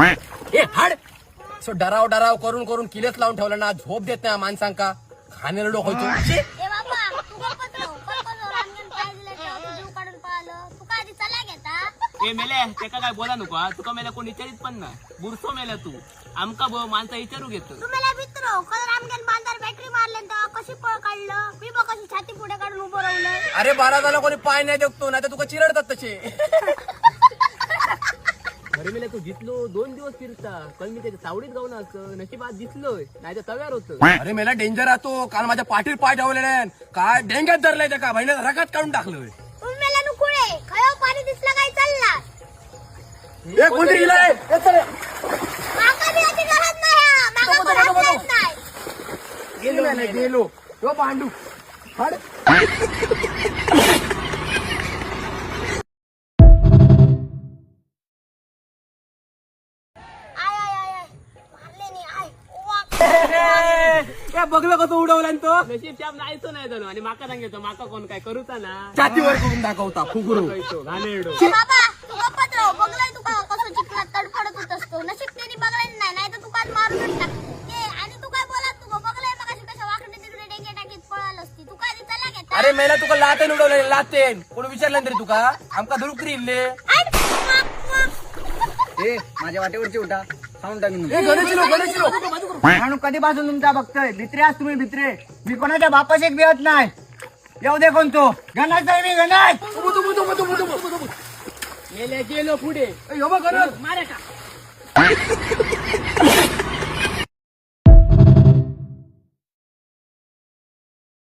ए हाड सो डराव डराव करून करून किलेच लावून ठेवलं ना, झोप देत नाही माणसांका, खाण्याला डोक होतो. ए बाबा तू गप्पच राहू. कोण रामगण पाय दिलं तेव्हा तू जीव काढून पळालं. तू का आधी चला घेता. ए मेल्या त्याका काय बोला नको हा. तुका मेल्या कोण विचारित पण नाही. बुरसो मेल्या तू आमका माणसा विचारू घेतो. तू मला मित्र कल रामगण बांधार बॅटरी मारले तेव्हा कशी पळ काढलं. मी बघ कशी छाती पुढे काढून उभं राहिलं. अरे बारा झाला कोणी पाय नाही देतो नाही तर तुका चिरडतात तसे. अरे मेल्या तू जितलो 2 दिवस फिरता कल मी त्याच्या सावडीत गाऊन असं नशिबात दिसलोय नाही तर तव्यावर होतं. अरे मेला डेंजर राहतो. काल माझ्या पाठीवर पाय ठेवलेले काय डेंग्यात धरलाय त्या का बहिणीला रगात काढून टाकलोय. उमेला नुकुळे खयो पाणी दिसलं काय चालला. ए कोणतरी गेलाय. ए, चल. माका बी आधी गरज नाही हा. माका पण हात लावत नाही. गेलो मेला, गेलो तो पांडू हाड. आय आय आय आय मारले नाही आय. वाक. ए बघलं कसं उडवला तो. नशीब चाप नाहीच नाही झालो आणि माका सांगतो माका कोण काय करूचा ना छातीवर करून दाखवता फुगरू. घाणेरडो. ए बाबा तू गप्पच राहू. बघलाय तू का कसं चिखलात तडफडत होत असतो. नशीब त्यांनी बघलाय नाही तर तू काल मारूनच टाकते. ए आणि तू काय बोलात तू बघलाय मग अशी कशा वाकडे तिकडे डेंगे टाकीत पळाल असती. तू काय आधी चला घेता. अरे मेला तुका लातेन उडवले लातेन कोण विचारलं तरी तुका आमका धरुकरी इल्ले. आय, वाक, वाक. ए माझ्या वाटेवरची उठा खाऊन टाकीन. ए गणेशलो गणेशलो म्हणून कधीपासून तुमचा बघतोय भित्रे आज तुम्ही भित्रे. मी कोणाच्या बापाशी एक बिहत नाही. येऊ दे कोण तो गणाच आहे मी गणाच. मेल्या गेलो पुढे यो बघ गणेश. मारे का